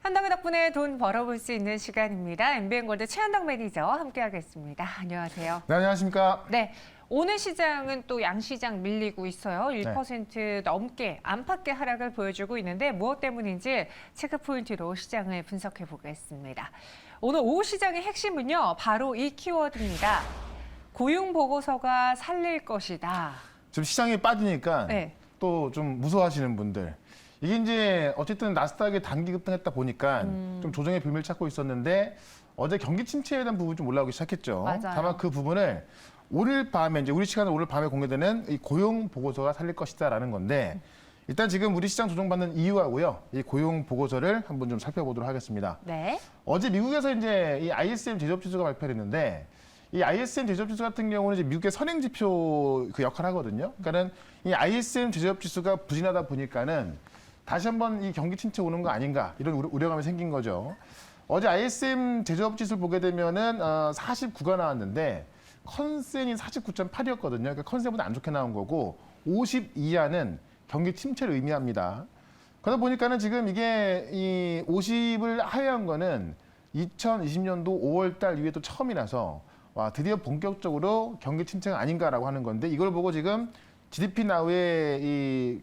한당의 덕분에 돈 벌어볼 수 있는 시간입니다. MBN골드 최한당 매니저와 함께하겠습니다. 안녕하세요. 네, 안녕하십니까. 네, 오늘 시장은 또 양시장 밀리고 있어요. 1% 넘게 안팎의 하락을 보여주고 있는데 무엇 때문인지 체크 포인트로 시장을 분석해 보겠습니다. 오늘 오후 시장의 핵심은요, 바로 이 키워드입니다. 고용 보고서가 살릴 것이다. 지금 시장이 빠지니까 네. 또 좀 무서워하시는 분들. 이게 이제 어쨌든 나스닥이 단기 급등했다 보니까 좀 조정의 빌미를 찾고 있었는데 어제 경기 침체에 대한 부분이 좀 올라오기 시작했죠. 맞아요. 다만 그 부분을 오늘 밤에 이제 우리 시간은 오늘 밤에 공개되는 이 고용 보고서가 살릴 것이다라는 건데 일단 지금 우리 시장 조정받는 이유하고요. 이 고용 보고서를 한번 좀 살펴보도록 하겠습니다. 네. 어제 미국에서 이제 이 ISM 제조업 지수가 발표를 했는데 이 ISM 제조업 지수 같은 경우는 이제 미국의 선행 지표 그 역할을 하거든요. 그러니까는 이 ISM 제조업 지수가 부진하다 보니까는 다시 한번 이 경기 침체 오는 거 아닌가 이런 우려감이 생긴 거죠. 어제 ISM 제조업 지수를 보게 되면은 49가 나왔는데 컨센이 49.8이었거든요. 그러니까 컨센보다 안 좋게 나온 거고 50 이하는 경기 침체를 의미합니다. 그러다 보니까는 지금 이게 이 50을 하회한 거는 2020년도 5월 달 이후에 또 처음이라서 와, 드디어 본격적으로 경기 침체가 아닌가라고 하는 건데 이걸 보고 지금 GDP 나우의 이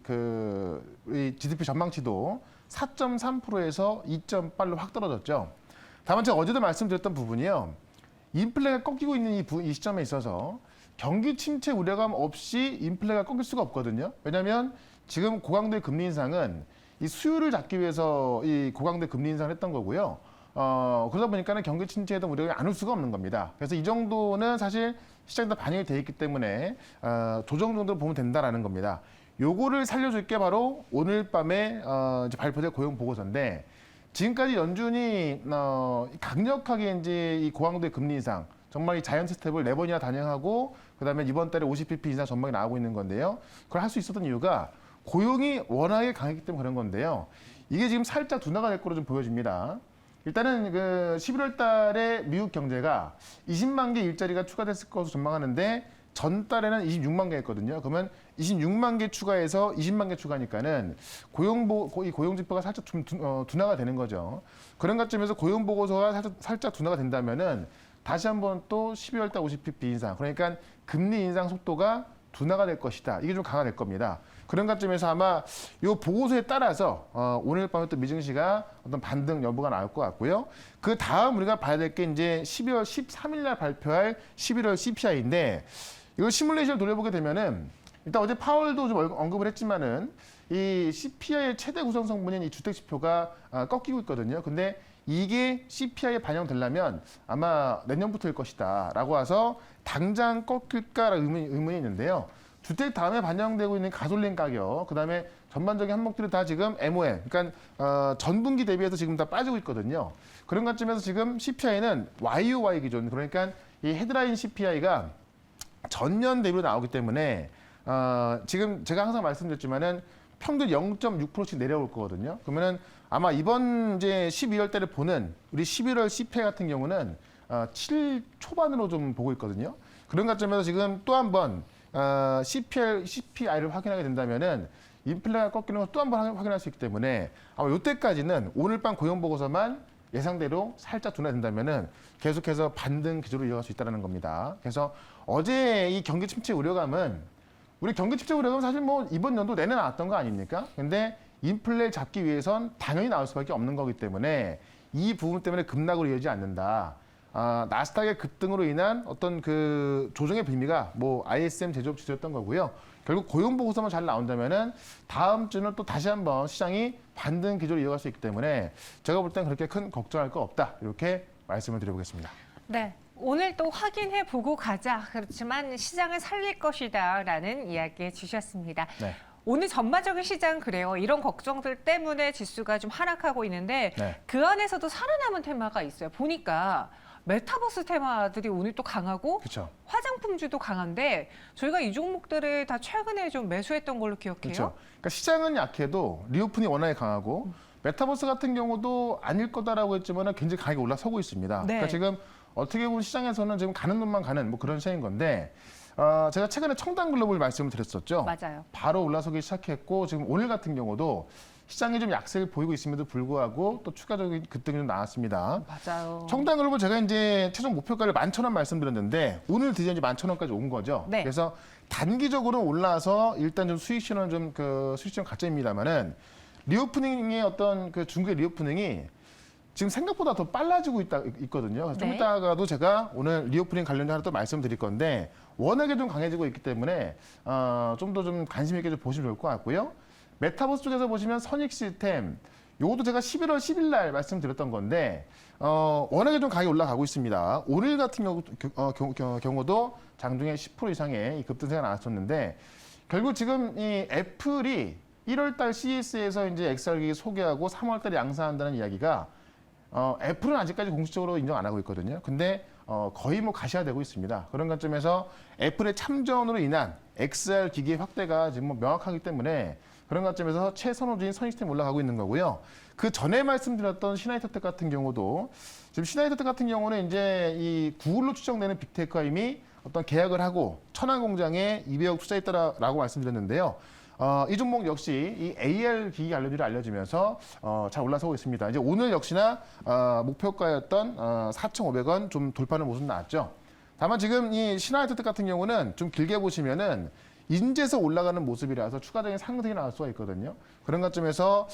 GDP 전망치도 4.3%에서 2.8로 확 떨어졌죠. 다만 제가 어제도 말씀드렸던 부분이요. 인플레가 꺾이고 있는 이 시점에 있어서 경기 침체 우려감 없이 인플레가 꺾일 수가 없거든요. 왜냐하면 지금 고강도의 금리 인상은 이 수요를 잡기 위해서 이 고강도의 금리 인상을 했던 거고요. 그러다 보니까는 경기 침체에 대한 우려가 안 올 수가 없는 겁니다. 그래서 이 정도는 사실 시장에 다 반영이 돼 있기 때문에 조정 정도로 보면 된다라는 겁니다. 요거를 살려줄 게 바로 오늘 밤에 이제 발표될 고용 보고서인데 지금까지 연준이 강력하게 이제 이 고강도의 금리 인상 정말 이 자이언트 스텝을 4번이나 단행하고 그다음에 이번 달에 50bp 인상 전망이 나오고 있는 건데요. 그걸 할 수 있었던 이유가 고용이 워낙에 강했기 때문에 그런 건데요. 이게 지금 살짝 둔화가 될 거로 좀 보여집니다. 일단은 그 11월 달에 미국 경제가 20만 개 일자리가 추가됐을 것으로 전망하는데 전달에는 26만 개였거든요. 그러면 26만 개 추가해서 20만 개 추가니까는 이 고용 지표가 살짝 좀 둔화가 되는 거죠. 그런 관점에서 고용 보고서가 살짝 둔화가 된다면은 다시 한번 또 12월 달 50bp 인상. 그러니까 금리 인상 속도가 둔화가 될 것이다. 이게 좀 강화될 겁니다. 그런 관점에서 아마 이 보고서에 따라서 오늘 밤에 또 미증시가 어떤 반등 여부가 나올 것 같고요. 그 다음 우리가 봐야 될 게 이제 12월 13일 날 발표할 11월 CPI인데 이걸 시뮬레이션을 돌려보게 되면은 일단 어제 파월도 좀 언급을 했지만은 이 CPI의 최대 구성 성분인 이 주택 지표가 꺾이고 있거든요. 근데 이게 CPI에 반영되려면 아마 내년부터일 것이다라고 와서 당장 꺾일까라는 의문이 있는데요. 주택 다음에 반영되고 있는 가솔린 가격, 그다음에 전반적인 항목들이 다 지금 MOM, 그러니까 전분기 대비해서 지금 다 빠지고 있거든요. 그런 관점에서 지금 CPI는 YOY 기준, 그러니까 이 헤드라인 CPI가 전년 대비로 나오기 때문에 지금 제가 항상 말씀드렸지만은 평균 0.6%씩 내려올 거거든요. 그러면은 아마 이번 이제 12월 달에 보는 우리 11월 CPI 같은 경우는 7 초반으로 좀 보고 있거든요. 그런 관점에서 지금 또 한 번 CPI를 확인하게 된다면은 인플레가 꺾이는 걸 또 한 번 확인할 수 있기 때문에 아마 이때까지는 오늘 밤 고용 보고서만 예상대로 살짝 둔화된다면은 계속해서 반등 기조로 이어갈 수 있다는 겁니다. 그래서 어제 이 경기 침체 우려감은 우리 경기 침체 우려감은 사실 뭐 이번 연도 내내 나왔던 거 아닙니까? 근데 인플레를 잡기 위해선 당연히 나올 수밖에 없는 거기 때문에 이 부분 때문에 급락으로 이어지지 않는다. 나스닥의 급등으로 인한 어떤 그 조정의 빌미가 뭐 ISM 제조업 지수였던 거고요. 결국 고용 보고서만 잘 나온다면은 다음 주는 또 다시 한번 시장이 반등 기조로 이어갈 수 있기 때문에 제가 볼 땐 그렇게 큰 걱정할 거 없다. 이렇게 말씀을 드려보겠습니다. 네. 오늘 또 확인해 보고 가자. 그렇지만 시장을 살릴 것이다라는 이야기 주셨습니다. 네. 오늘 전반적인 시장 그래요. 이런 걱정들 때문에 지수가 좀 하락하고 있는데 그 안에서도 살아남은 테마가 있어요. 보니까 메타버스 테마들이 오늘 또 강하고 그렇죠. 화장품주도 강한데 저희가 이 종목들을 다 최근에 좀 매수했던 걸로 기억해요. 그렇죠. 그러니까 시장은 약해도 리오픈이 워낙에 강하고 메타버스 같은 경우도 아닐 거다라고 했지만 굉장히 강하게 올라서고 있습니다. 네. 그러니까 지금 어떻게 보면 시장에서는 지금 가는 놈만 가는 뭐 그런 시장인 건데 제가 최근에 청담 글로벌 말씀을 드렸었죠. 맞아요. 바로 올라서기 시작했고 지금 오늘 같은 경우도 시장이 좀 약세를 보이고 있음에도 불구하고 또 추가적인 급등이 좀 나왔습니다. 맞아요. 청당 글로벌 제가 이제 최종 목표가를 11,000원 말씀드렸는데 오늘 드디어 이제 11,000원까지 온 거죠. 네. 그래서 단기적으로 올라와서 일단 좀 수익 실현은 좀 수익 실현 가점입니다만은 리오프닝의 어떤 그 중국의 리오프닝이 지금 생각보다 더 빨라지고 있거든요. 그래서 좀 네. 이따가도 제가 오늘 리오프닝 관련해서 하나 또 말씀드릴 건데 워낙에 좀 강해지고 있기 때문에 좀 더 좀 관심 있게 좀 보시면 좋을 것 같고요. 메타버스 쪽에서 보시면 선익 시스템, 요것도 제가 11월 10일 날 말씀드렸던 건데 워낙에 좀 가격이 올라가고 있습니다. 오늘 같은 경우도 장중에 10% 이상의 이 급등세가 나왔었는데 결국 지금 이 애플이 1월 달 CES에서 이제 XR 기기 소개하고 3월 달에 양산한다는 이야기가 애플은 아직까지 공식적으로 인정 안 하고 있거든요. 근데 거의 뭐 가시화되고 있습니다. 그런 관점에서 애플의 참전으로 인한 XR 기기의 확대가 지금 뭐 명확하기 때문에 그런 관점에서 최선호주인 선익시스템이 올라가고 있는 거고요. 그 전에 말씀드렸던 신화이터텍 같은 경우도 지금 신화이터텍 같은 경우는 이제 이 구글로 추정되는 빅테크와 이미 어떤 계약을 하고 천안 공장에 200억 투자했다라고 말씀드렸는데요. 이 종목 역시 이 AR 기기 관련주를 알려지면서 잘 올라서고 있습니다. 이제 오늘 역시나 목표가였던 4,500원 좀 돌파하는 모습 나왔죠. 다만 지금 이 신화이터텍 같은 경우는 좀 길게 보시면은 인제서 올라가는 모습이라서 추가적인 상승이 나올 수가 있거든요. 그런 관점에서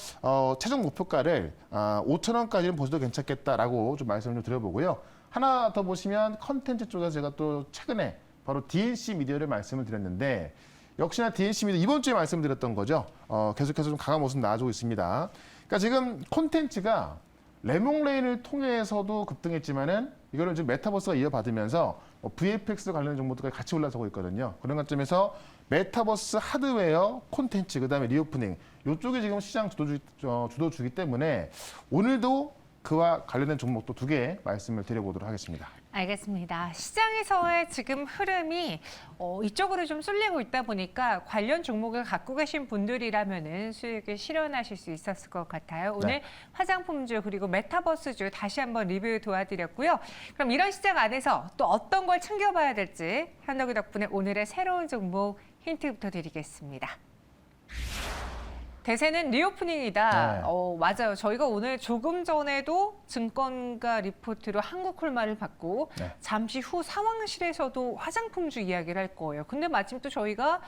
최종 목표가를 5,000원까지는 보셔도 괜찮겠다라고 좀 말씀을 좀 드려보고요. 하나 더 보시면 컨텐츠 쪽에서 제가 또 최근에 바로 DNC 미디어를 말씀을 드렸는데 역시나 DNC 미디어 이번 주에 말씀드렸던 거죠. 계속해서 좀 강한 모습 나와주고 있습니다. 그러니까 지금 콘텐츠가 레몽레인을 통해서도 급등했지만은 이거는 지금 메타버스가 이어받으면서 VFX 관련 정보들까지 같이 올라서고 있거든요. 그런 관점에서 메타버스 하드웨어, 콘텐츠, 그다음에 리오프닝 이쪽이 지금 시장 주도주기 때문에 오늘도 그와 관련된 종목도 2개 말씀을 드려보도록 하겠습니다. 알겠습니다. 시장에서의 지금 흐름이 이쪽으로 좀 쏠리고 있다 보니까 관련 종목을 갖고 계신 분들이라면은 수익을 실현하실 수 있었을 것 같아요. 오늘 네. 화장품주 그리고 메타버스주 다시 한번 리뷰 도와드렸고요. 그럼 이런 시장 안에서 또 어떤 걸 챙겨봐야 될지 현덕이 덕분에 오늘의 새로운 종목 힌트부터 드리겠습니다. 대세는 리오프닝이다. 네. 맞아요. 저희가 오늘 조금 전에도 증권가 리포트로 한국콜마를 받고 네. 잠시 후 상황실에서도 화장품주 이야기를 할 거예요. 근데 마침 또 저희가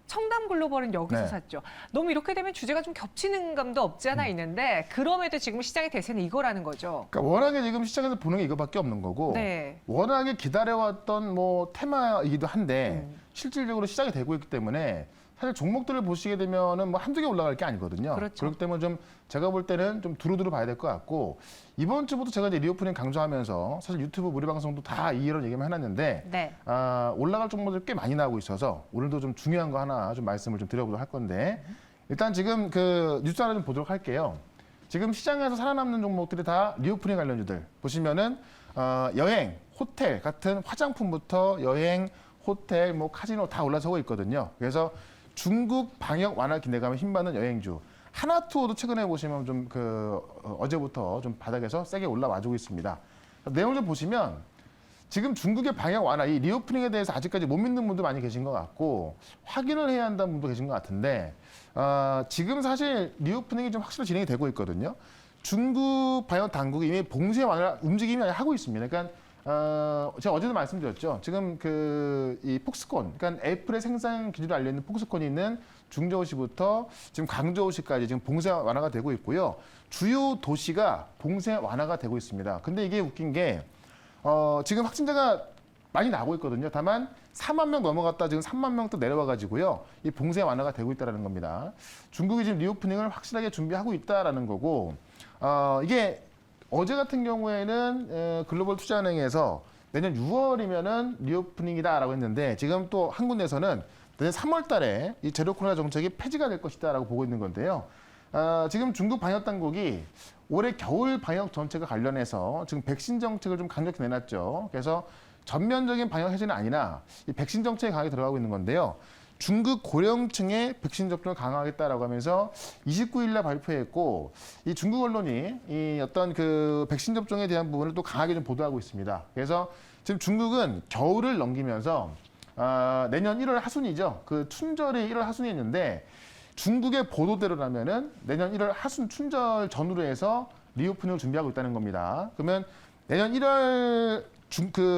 청담 글로벌은 여기서 네. 샀죠. 너무 이렇게 되면 주제가 좀 겹치는 감도 없지 않아 있는데 그럼에도 지금 시장의 대세는 이거라는 거죠. 그러니까 워낙에 지금 시장에서 보는 게 이거밖에 없는 거고 네. 워낙에 기다려왔던 뭐 테마이기도 한데 실질적으로 시작이 되고 있기 때문에 사실 종목들을 보시게 되면은 뭐 한두 개 올라갈 게 아니거든요. 그렇죠. 그렇기 때문에 좀 제가 볼 때는 좀 두루두루 봐야 될 것 같고 이번 주부터 제가 이제 리오프닝 강조하면서 사실 유튜브 무료 방송도 다 이런 얘기만 해놨는데 네. 올라갈 종목들 꽤 많이 나오고 있어서 오늘도 좀 중요한 거 하나 좀 말씀을 좀 드려보도록 할 건데 일단 지금 그 뉴스 하나 좀 보도록 할게요. 지금 시장에서 살아남는 종목들이 다 리오프닝 관련주들 보시면은 여행, 호텔 같은 화장품부터 여행, 호텔, 뭐 카지노 다 올라서고 있거든요. 그래서 중국 방역 완화 기대감에 힘받는 여행주. 하나투어도 최근에 보시면 좀 어제부터 좀 바닥에서 세게 올라와주고 있습니다. 내용 좀 보시면 지금 중국의 방역 완화, 이 리오프닝에 대해서 아직까지 못 믿는 분도 많이 계신 것 같고 확인을 해야 한다는 분도 계신 것 같은데 지금 사실 리오프닝이 좀 확실히 진행이 되고 있거든요. 중국 방역 당국이 이미 봉쇄 완화 움직임이 하고 있습니다. 그러니까 제가 어제도 말씀드렸죠. 지금 이 폭스콘, 그러니까 애플의 생산 기준을 알려있는 폭스콘이 있는 중저우시부터 지금 강저우시까지 지금 봉쇄 완화가 되고 있고요. 주요 도시가 봉쇄 완화가 되고 있습니다. 근데 이게 웃긴 게 지금 확진자가 많이 나고 있거든요. 다만 4만 명 넘어갔다 지금 3만 명 또 내려와가지고요. 이 봉쇄 완화가 되고 있다는 겁니다. 중국이 지금 리오프닝을 확실하게 준비하고 있다라는 거고 이게 어제 같은 경우에는 글로벌 투자은행에서 내년 6월이면은 리오프닝이다라고 했는데 지금 또 한 군데에서는 내년 3월 달에 이 제로 코로나 정책이 폐지가 될 것이다라고 보고 있는 건데요. 지금 중국 방역 당국이 올해 겨울 방역 정책과 관련해서 지금 백신 정책을 좀 강력히 내놨죠. 그래서 전면적인 방역 해제는 아니라 이 백신 정책에 강하게 들어가고 있는 건데요. 중국 고령층의 백신 접종을 강화하겠다라고 하면서 29일 날 발표했고 이 중국 언론이 이 어떤 백신 접종에 대한 부분을 또 강하게 좀 보도하고 있습니다. 그래서 지금 중국은 겨울을 넘기면서 내년 1월 하순이죠. 춘절이 1월 하순이었는데 중국의 보도대로라면은 내년 1월 하순 춘절 전후로 해서 리오프닝을 준비하고 있다는 겁니다. 그러면 내년 1월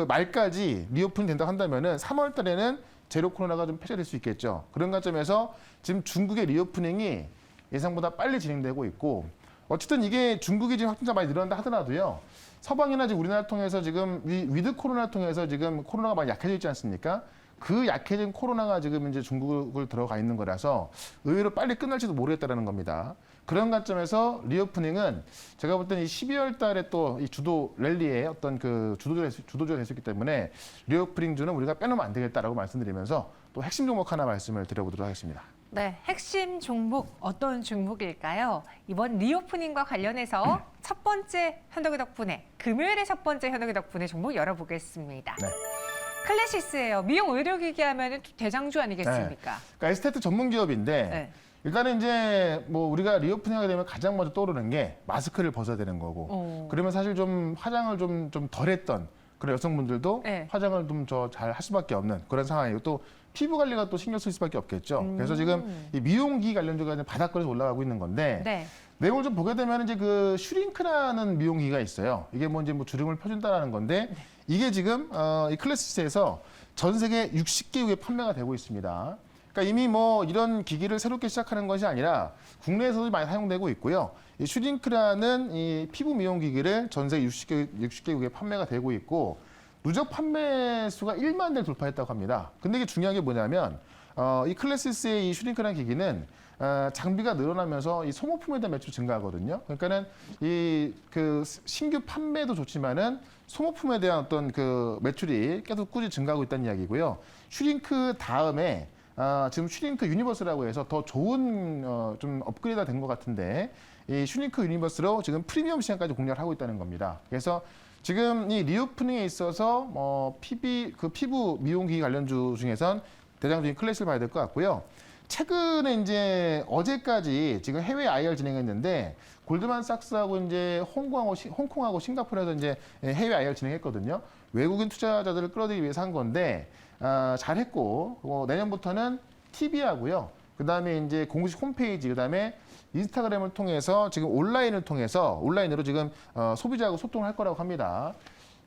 말까지 리오프닝 된다고 한다면은 3월 달에는 제로 코로나가 좀 폐쇄될 수 있겠죠. 그런 관점에서 지금 중국의 리오프닝이 예상보다 빨리 진행되고 있고, 어쨌든 이게 중국이 지금 확진자 많이 늘어난다 하더라도요. 서방이나 지금 우리나라 통해서 지금 위드 코로나 통해서 지금 코로나가 많이 약해져 있지 않습니까? 그 약해진 코로나가 지금 이제 중국을 들어가 있는 거라서 의외로 빨리 끝날지도 모르겠다라는 겁니다. 그런 관점에서 리오프닝은 제가 볼 때는 이 12월 달에 또 이 주도 랠리에 어떤 그 주도주가 될 수 있기 때문에 리오프닝주는 우리가 빼놓으면 안 되겠다라고 말씀드리면서 또 핵심 종목 하나 말씀을 드려보도록 하겠습니다. 네, 핵심 종목 어떤 종목일까요? 이번 리오프닝과 관련해서 첫 번째 현덕이 덕분에 금요일에 첫 번째 현덕이 덕분에 종목 열어보겠습니다. 네. 클래시스예요. 미용 의료기기 하면은 대장주 아니겠습니까? 그러니까 에스테트 전문 기업인데 네. 일단은 이제 뭐 우리가 리오프닝하게 되면 가장 먼저 떠오르는 게 마스크를 벗어야 되는 거고, 그러면 사실 좀 화장을 좀 덜했던 그런 여성분들도 네. 화장을 좀 잘 할 수밖에 없는 그런 상황이고, 또 피부 관리가 또 신경 쓸 수밖에 없겠죠. 그래서 지금 이 미용기 관련주가 이제 바닥권에서 올라가고 있는 건데, 네. 내용을 좀 보게 되면 이제 그 슈링크라는 미용기가 있어요. 이게 뭐 이제 뭐 주름을 펴준다라는 건데, 이게 지금 이 클래시스에서 전 세계 60개국에 판매가 되고 있습니다. 그러니까 이미 뭐 이런 기기를 새롭게 시작하는 것이 아니라 국내에서도 많이 사용되고 있고요. 이 슈링크라는 이 피부 미용 기기를 전 세계 60개국에 판매가 되고 있고, 누적 판매 수가 1만 대를 돌파했다고 합니다. 근데 이게 중요한 게 뭐냐면 이 클래시스의 이 슈링크라는 기기는 장비가 늘어나면서 이 소모품에 대한 매출이 증가하거든요. 그러니까는 이 그 신규 판매도 좋지만은 소모품에 대한 어떤 그 매출이 계속 꾸준히 증가하고 있다는 이야기고요. 슈링크 다음에 지금 슈링크 유니버스라고 해서 더 좋은 좀 업그레이드가 된 것 같은데, 이 슈링크 유니버스로 지금 프리미엄 시장까지 공략을 하고 있다는 겁니다. 그래서 지금 이 리오프닝에 있어서 피부 미용기기 관련주 중에선 대장주인 클래시를 봐야 될 것 같고요. 최근에 이제 어제까지 지금 해외 IR 진행했는데, 골드만삭스하고 이제 홍콩하고 싱가포르에서 이제 해외 IR 진행했거든요. 외국인 투자자들을 끌어들이기 위해서 한 건데 잘했고, 내년부터는 TV하고요. 그다음에 이제 공식 홈페이지, 그다음에 인스타그램을 통해서 지금 온라인으로 지금 소비자하고 소통을 할 거라고 합니다.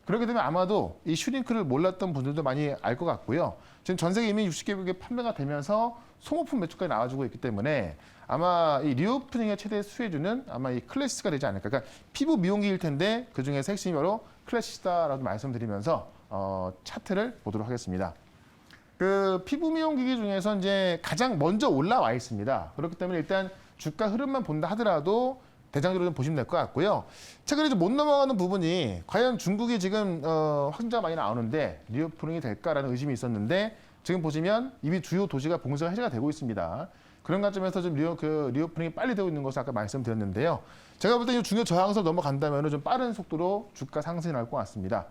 그렇게 되면 아마도 이 슈링크를 몰랐던 분들도 많이 알 것 같고요. 지금 전 세계 이미 60개국에 판매가 되면서 소모품 매출까지 나와주고 있기 때문에 아마 이 리오프닝의 최대 수혜주는 아마 이 클래시스가 되지 않을까. 그러니까 피부 미용기일 텐데 그 중에서 핵심이 바로 클래시스다라고 말씀드리면서 차트를 보도록 하겠습니다. 그 피부 미용기기 중에서 이제 가장 먼저 올라와 있습니다. 그렇기 때문에 일단 주가 흐름만 본다 하더라도 대장주로 좀 보시면 될 것 같고요. 최근에 좀 못 넘어가는 부분이 과연 중국이 지금 확진자가 많이 나오는데 리오프닝이 될까라는 의심이 있었는데, 지금 보시면 이미 주요 도시가 봉쇄가 해제가 되고 있습니다. 그런 관점에서 좀 리오프닝이 빨리 되고 있는 것을 아까 말씀드렸는데요. 제가 볼 때 이 중요 저항선 넘어간다면 좀 빠른 속도로 주가 상승이 나올 것 같습니다.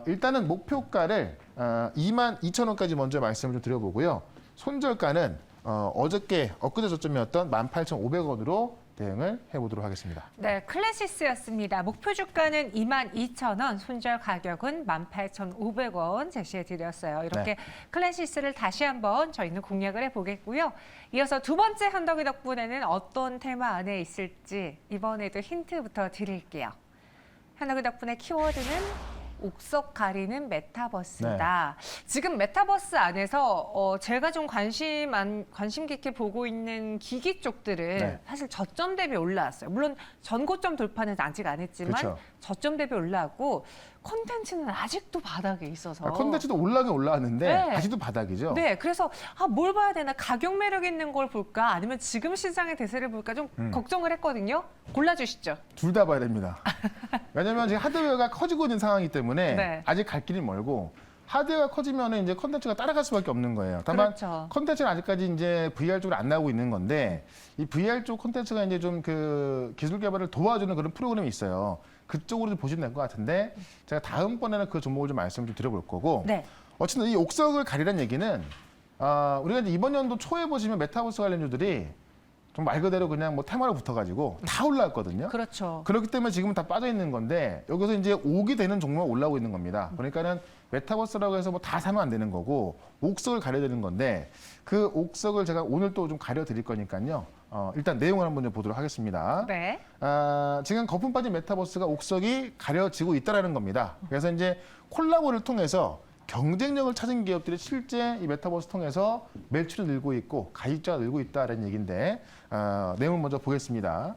일단은 목표가를 22,000원까지 먼저 말씀을 좀 드려보고요. 손절가는 엊그제 저점이었던 18,500원으로 대응을 해보도록 하겠습니다. 네, 클래시스였습니다. 목표 주가는 22,000원, 손절 가격은 18,500원 제시해드렸어요. 이렇게 클래시스를 다시 한번 저희는 공략을 해보겠고요. 이어서 두 번째 현덕이 덕분에는 어떤 테마 안에 있을지 이번에도 힌트부터 드릴게요. 현덕이 덕분에 키워드는 옥석 가리는 메타버스다. 지금 메타버스 안에서 제가 좀 관심 깊게 보고 있는 기기 쪽들은 사실 저점 대비 올라왔어요. 물론 전고점 돌파는 아직 안 했지만 그렇죠. 저점 대비 올라왔고, 콘텐츠는 아직도 바닥에 있어서. 콘텐츠도 올라가긴 올라왔는데 아직도 바닥이죠. 네, 그래서 뭘 봐야 되나, 가격 매력 있는 걸 볼까, 아니면 지금 시장의 대세를 볼까 좀 걱정을 했거든요. 골라주시죠. 둘 다 봐야 됩니다. 왜냐하면 지금 하드웨어가 커지고 있는 상황이기 때문에 아직 갈 길이 멀고, 하드웨어가 커지면 이제 컨텐츠가 따라갈 수밖에 없는 거예요. 다만 컨텐츠는 아직까지 이제 VR 쪽으로 안 나오고 있는 건데, 이 VR 쪽 컨텐츠가 이제 좀 그 기술 개발을 도와주는 그런 프로그램이 있어요. 그쪽으로 좀 보시면 될 것 같은데, 제가 다음번에는 그 종목을 좀 말씀을 좀 드려볼 거고, 어쨌든 이 옥석을 가리란 얘기는 우리가 이제 이번 연도 초에 보시면 메타버스 관련주들이 좀 말 그대로 그냥 뭐 테마로 붙어가지고 다 올라왔거든요. 그렇죠. 그렇기 때문에 지금은 다 빠져 있는 건데 여기서 이제 옥이 되는 종목만 올라오고 있는 겁니다. 그러니까는 메타버스라고 해서 뭐 다 사면 안 되는 거고 옥석을 가려야 되는 건데 그 옥석을 제가 오늘 또 좀 가려 드릴 거니까요. 일단 내용을 한번 좀 보도록 하겠습니다. 네. 지금 거품 빠진 메타버스가 옥석이 가려지고 있다라는 겁니다. 그래서 이제 콜라보를 통해서 경쟁력을 찾은 기업들이 실제 이 메타버스 통해서 매출이 늘고 있고 가입자가 늘고 있다는 얘기인데 내용을 먼저 보겠습니다.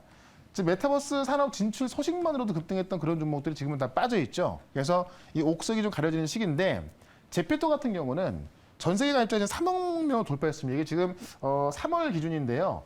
즉 메타버스 산업 진출 소식만으로도 급등했던 그런 종목들이 지금은 다 빠져 있죠. 그래서 이 옥석이 좀 가려지는 시기인데 제페토 같은 경우는 전 세계 가입자가 3억 명을 돌파했습니다. 이게 지금 3월 기준인데요.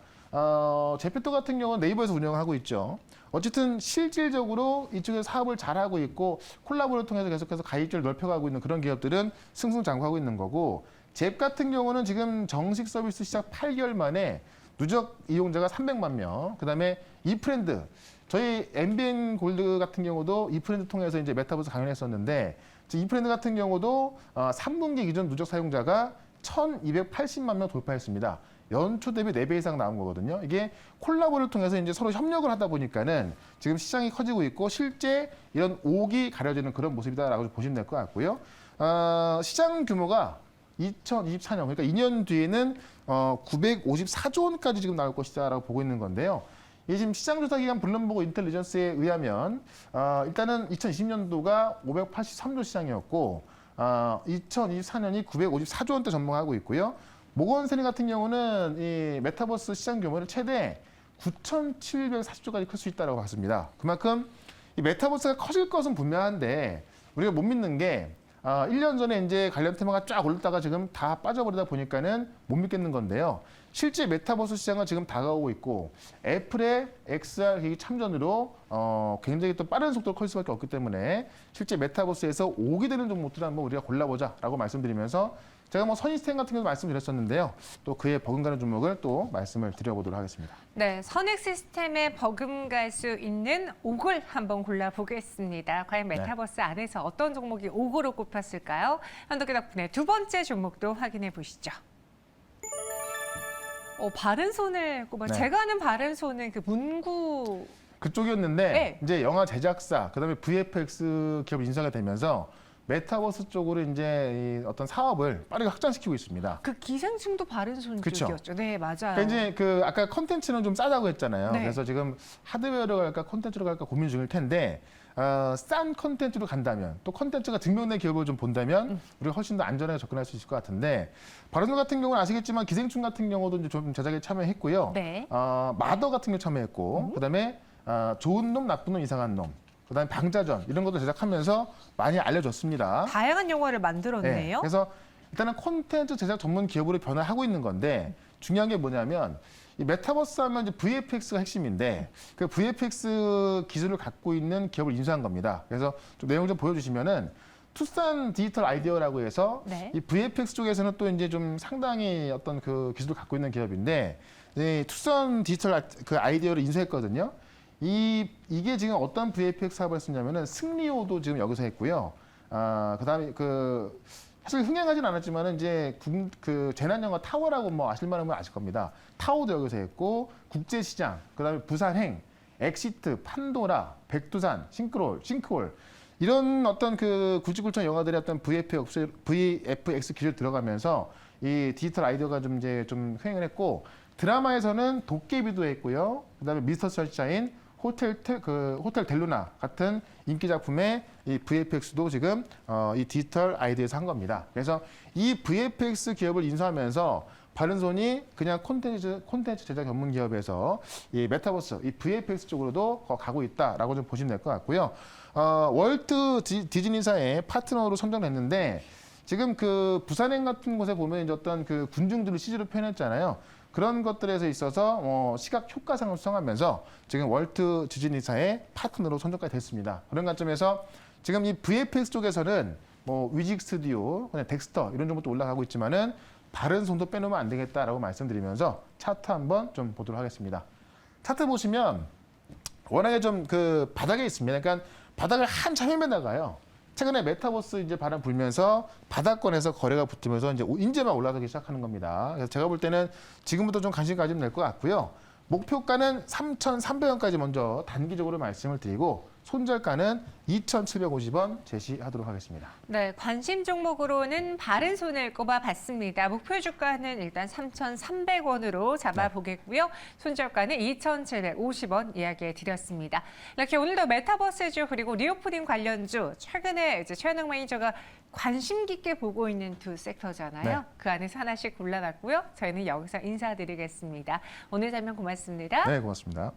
제페토 같은 경우는 네이버에서 운영을 하고 있죠. 어쨌든 실질적으로 이쪽에서 사업을 잘하고 있고 콜라보를 통해서 계속해서 가입자를 넓혀가고 있는 그런 기업들은 승승장구하고 있는 거고 잽 같은 경우는 지금 정식 서비스 시작 8개월 만에 누적 이용자가 300만 명, 그다음에 이프렌드 저희 MBN 골드 같은 경우도 이프렌드 통해서 이제 메타버스 강연했었는데 이프렌드 같은 경우도 3분기 기준 누적 사용자가 1,280만 명 돌파했습니다. 연초 대비 4배 이상 나온 거거든요. 이게 콜라보를 통해서 이제 서로 협력을 하다 보니까는 지금 시장이 커지고 있고 실제 이런 옥이 가려지는 그런 모습이다라고 보시면 될 것 같고요. 시장 규모가 2024년, 그러니까 2년 뒤에는 954조 원까지 지금 나올 것이다라고 보고 있는 건데요. 이 지금 시장조사기관 블룸버그 인텔리전스에 의하면 일단은 2020년도가 583조 시장이었고 2024년이 954조 원대 전망하고 있고요. 모건스탠리 같은 경우는 이 메타버스 시장 규모를 최대 9,740조까지 클 수 있다고 봤습니다. 그만큼 이 메타버스가 커질 것은 분명한데 우리가 못 믿는 게 1년 전에 이제 관련 테마가 쫙 올랐다가 지금 다 빠져버리다 보니까는 못 믿겠는 건데요. 실제 메타버스 시장은 지금 다가오고 있고 애플의 XR 기기 참전으로 굉장히 또 빠른 속도로 커질 수밖에 없기 때문에 실제 메타버스에서 오게 되는 종목들을 한번 우리가 골라보자라고 말씀드리면서 제가 뭐 선익스템 같은 경우도 말씀드렸었는데요. 또 그에 버금가는 종목을 또 말씀을 드려보도록 하겠습니다. 네, 선익 시스템에 버금갈 수 있는 옥을 한번 골라보겠습니다. 과연 메타버스 안에서 어떤 종목이 옥으로 꼽혔을까요? 한덕기 덕분에 두 번째 종목도 확인해 보시죠. 바른손을 꼽아. 네. 제가 아는 바른손은 그 문구. 그쪽이었는데 네. 이제 영화 제작사, 그다음에 VFX 기업 인수가 되면서 메타버스 쪽으로 이제 이 어떤 사업을 빠르게 확장시키고 있습니다. 그 기생충도 바른손 그쵸. 쪽이었죠. 네, 맞아요. 그러니까 이제 그 아까 컨텐츠는 좀 싸다고 했잖아요. 네. 그래서 지금 하드웨어로 갈까 컨텐츠로 갈까 고민 중일 텐데 싼 컨텐츠로 간다면 또 컨텐츠가 증명된 기업을 좀 본다면 우리가 훨씬 더 안전하게 접근할 수 있을 것 같은데 바른손 같은 경우는 아시겠지만 기생충 같은 경우도 이제 좀 제작에 참여했고요. 네. 마더 같은 경우 참여했고 그다음에 좋은 놈, 나쁜 놈, 이상한 놈. 그다음에 방자전 이런 것도 제작하면서 많이 알려졌습니다. 다양한 영화를 만들었네요. 그래서 일단은 콘텐츠 제작 전문 기업으로 변화하고 있는 건데 중요한 게 뭐냐면 이 메타버스 하면 이제 VFX가 핵심인데 그 VFX 기술을 갖고 있는 기업을 인수한 겁니다. 그래서 좀 내용 좀 보여주시면은 투싼 디지털 아이디어라고 해서 네. 이 VFX 쪽에서는 또 이제 좀 상당히 어떤 그 기술을 갖고 있는 기업인데 이 투싼 디지털 그 아이디어를 인수했거든요. 이게 지금 어떤 VFX 사업을 했었냐면은 승리호도 지금 여기서 했고요. 그다음에 사실 흥행하진 않았지만은 이제 그 재난 영화 타워라고 뭐 아실 만한 분 아실 겁니다. 타워도 여기서 했고 국제시장, 그다음에 부산행, 엑시트, 판도라, 백두산, 싱크홀 이런 어떤 그 굵직굵직한 영화들의 어떤 VFX 기술 들어가면서 이 디지털 아이디어가 좀 이제 좀 흥행을 했고 드라마에서는 도깨비도 했고요. 그다음에 미스터 선샤인, 호텔 델루나 같은 인기 작품의 이 VFX도 지금 이 디지털 아이디어에서 한 겁니다. 그래서 이 VFX 기업을 인수하면서 바른손이 그냥 콘텐츠 제작 전문 기업에서 이 메타버스, 이 VFX 쪽으로도 가고 있다라고 좀 보시면 될 것 같고요. 월트 디즈니사의 파트너로 선정됐는데 지금 그 부산행 같은 곳에 보면 이제 어떤 그 군중들을 CG로 표현했잖아요. 그런 것들에서 있어서 시각 효과상을 수상하면서 지금 월트 디즈니사의 파트너로 선정까지 됐습니다. 그런 관점에서 지금 이 VFX 쪽에서는 뭐 위직 스튜디오, 덱스터 이런 정도도 올라가고 있지만은 바른손도 빼놓으면 안 되겠다라고 말씀드리면서 차트 한번 좀 보도록 하겠습니다. 차트 보시면 워낙에 좀 그 바닥에 있습니다. 그러니까 바닥을 한참 헤매다가요. 최근에 메타버스 이제 바람 불면서 바닥권에서 거래가 붙으면서 이제만 올라가기 시작하는 겁니다. 그래서 제가 볼 때는 지금부터 좀 관심 가지면 될 것 같고요. 목표가는 3,300원까지 먼저 단기적으로 말씀을 드리고 손절가는 2,750원 제시하도록 하겠습니다. 네, 관심 종목으로는 바른 손을 꼽아봤습니다. 목표 주가는 일단 3,300원으로 잡아보겠고요. 손절가는 2,750원 이야기해 드렸습니다. 이렇게 오늘도 메타버스주 그리고 리오프닝 관련주 최근에 이제 최현웅 매니저가 관심 깊게 보고 있는 두 섹터잖아요. 네. 그 안에서 하나씩 골라봤고요. 저희는 여기서 인사드리겠습니다. 오늘 설명 고맙습니다. 네, 고맙습니다.